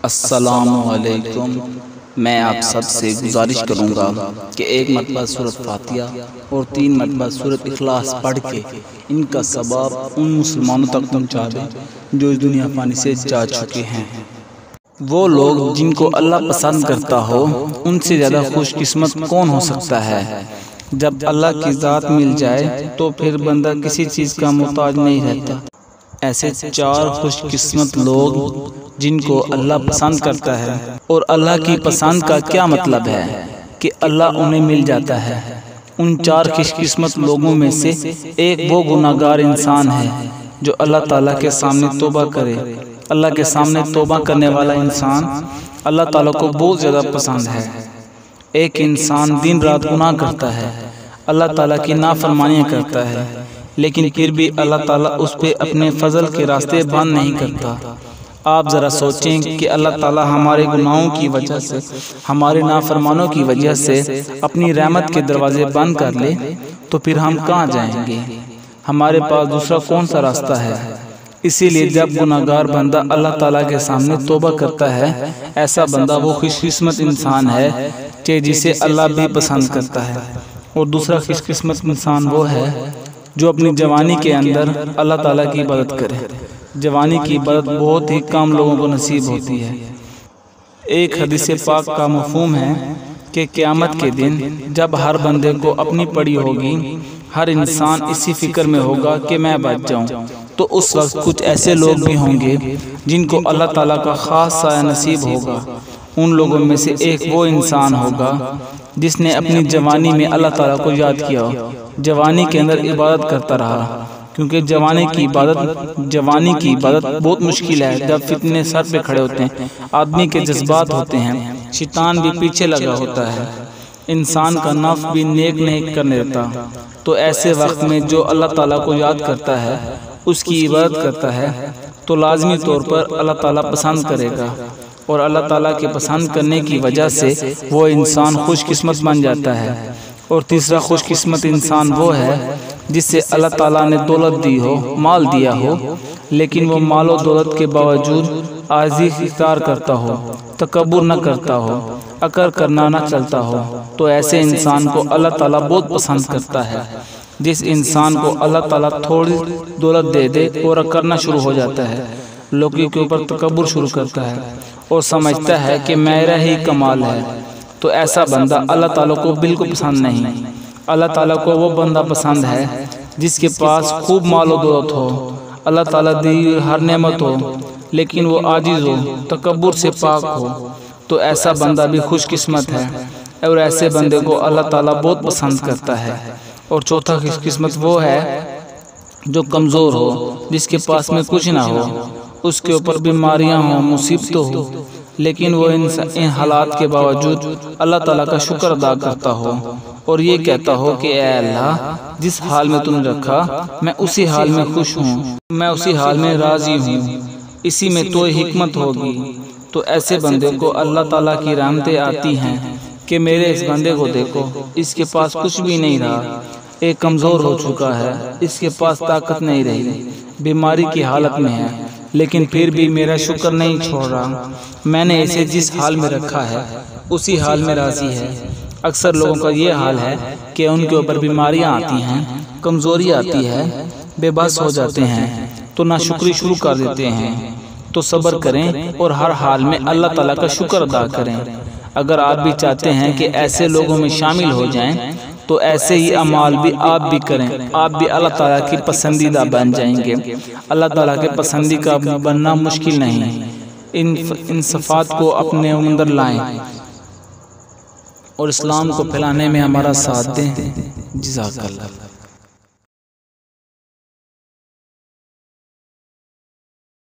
السلام علیکم۔ میں آپ سب سے گزارش کروں گا کہ ایک مرتبہ سورۃ فاتحہ اور 3 مرتبہ سورۃ اخلاص پڑھ کے ان کا ثواب ان مسلمانوں تک پہنچا دیں جو اس دنیا فانی سے جا چکے ہیں۔ وہ لوگ جن کو اللہ پسند کرتا ہو ان سے زیادہ خوش قسمت کون ہو سکتا ہے۔ جب اللہ کی ذات مل جائے تو پھر بندہ کسی چیز کا محتاج نہیں رہتا۔ ایسے 4 خوش قسمت لوگ جن کو اللہ پسند کرتا ہے، اور اللہ کی پسند کا کیا مطلب ہے کہ اللہ انہیں مل جاتا ہے۔ ان 4 خوش قسمت لوگوں میں سے ایک وہ گناہگار انسان ہے جو اللہ تعالیٰ کے سامنے توبہ کرے۔ اللہ کے سامنے توبہ کرنے والا انسان اللہ تعالیٰ کو بہت زیادہ پسند ہے۔ ایک انسان دن رات گناہ کرتا ہے، اللہ تعالیٰ کی نافرمانیاں کرتا ہے، لیکن پھر بھی اللہ تعالیٰ اس پہ اپنے فضل کے راستے بند نہیں کرتا۔ آپ ذرا سوچیں کہ اللہ تعالیٰ ہمارے گناہوں کی وجہ سے، ہمارے نافرمانوں کی وجہ سے اپنی رحمت کے دروازے بند کر لے تو پھر ہم کہاں جائیں گے؟ ہمارے پاس دوسرا کون سا راستہ ہے؟ اسی لیے جب گناہگار بندہ اللہ تعالیٰ کے سامنے توبہ کرتا ہے، ایسا بندہ وہ خوش قسمت انسان ہے کہ جسے اللہ بھی پسند کرتا ہے۔ اور دوسرا خوش قسمت انسان وہ ہے جو اپنی جوانی کے اندر اللہ تعالیٰ کی عبادت کرے۔ جوانی کی عبادت بہت ہی کم لوگوں کو نصیب ہوتی ہے۔ ایک حدیث پاک کا مفہوم ہے کہ قیامت کے دن جب ہر بندے کو اپنی پڑی ہوگی، ہر انسان اسی فکر میں ہوگا کہ میں بچ جاؤں، تو اس وقت کچھ ایسے لوگ بھی ہوں گے جن کو اللہ تعالیٰ کا خاص سایہ نصیب ہوگا۔ ان لوگوں میں سے ایک وہ انسان ہوگا جس نے اپنی جوانی میں اللہ تعالیٰ کو یاد کیا، جوانی کے اندر عبادت کرتا رہا، کیونکہ جوانی کی عبادت بہت مشکل ہے۔ جب فتنے سر پہ کھڑے ہوتے ہیں، آدمی کے جذبات ہوتے ہیں، شیطان بھی پیچھے لگا ہوتا ہے، انسان کا نفس بھی نیک نہیں کرنے دیتا، تو ایسے وقت میں جو اللہ تعالیٰ کو یاد کرتا ہے، اس کی عبادت کرتا ہے، تو لازمی طور پر اللہ تعالیٰ پسند کرے گا، اور اللہ تعالیٰ کے پسند کرنے کی وجہ سے وہ انسان خوش قسمت بن جاتا ہے۔ اور تیسرا خوش قسمت انسان وہ ہے جس سے اللہ تعالیٰ نے دولت دی ہو، مال دیا ہو، لیکن وہ مال و دولت کے باوجود عاجزی اختیار کرتا ہو، تکبر نہ کرتا ہو، اکر کرنا نہ چلتا ہو، تو ایسے انسان کو اللہ تعالیٰ بہت پسند کرتا ہے۔ جس انسان کو اللہ تعالیٰ تھوڑی دولت دے دے اور کرنا شروع ہو جاتا ہے، لوگوں کے اوپر تکبر شروع کرتا ہے اور سمجھتا ہے کہ میرا ہی کمال ہے، تو ایسا بندہ اللہ تعالیٰ کو بالکل پسند نہیں۔ اللہ تعالیٰ کو وہ بندہ پسند ہے جس کے پاس خوب مال و دولت ہو، اللہ تعالیٰ دی ہر نعمت ہو، لیکن وہ عاجز ہو، تکبر سے پاک ہو، تو ایسا بندہ بھی خوش قسمت ہے، اور ایسے بندے کو اللہ تعالیٰ بہت پسند کرتا ہے۔ اور چوتھا خوش قسمت وہ ہے جو کمزور ہو، جس کے پاس میں کچھ نہ ہو، اس کے اوپر بیماریاں ہوں، مصیبتیں ہوں، لیکن وہ ان حالات کے باوجود اللہ تعالیٰ کا شکر ادا کرتا ہو اور یہ کہتا ہو کہ اے اللہ، جس حال میں تم نے رکھا میں اسی حال میں خوش ہوں، میں اسی حال میں راضی ہوں، اسی میں تو حکمت ہوگی۔ تو ایسے بندے کو اللہ تعالیٰ کی رحمتیں آتی ہیں کہ میرے اس بندے کو دیکھو، اس کے پاس کچھ بھی نہیں رہا، ایک کمزور ہو چکا ہے، اس کے پاس طاقت نہیں رہی، بیماری کی حالت میں ہے، لیکن پھر بھی میرا شکر نہیں چھوڑ رہا، میں نے اسے جس حال میں رکھا ہے اسی حال میں راضی ہے۔ اکثر لوگوں کا یہ حال ہے کہ ان کے اوپر بیماریاں آتی ہیں، کمزوری آتی ہے، بے بس ہو جاتے ہیں، تو ناشکری شروع کر دیتے ہیں۔ تو صبر کریں اور ہر حال میں اللہ تعالیٰ کا شکر ادا کریں۔ اگر آپ بھی چاہتے ہیں کہ ایسے لوگوں میں شامل ہو جائیں تو ایسے ہی اعمال بھی آپ بھی کریں، آپ بھی اللہ تعالیٰ کی پسندیدہ بن جائیں گے۔ اللہ تعالیٰ کے پسندیدہ بننا مشکل نہیں، ان صفات کو اپنے اندر لائیں اور اسلام کو پھیلانے میں ہمارا ساتھ دیں۔ جزاک اللہ۔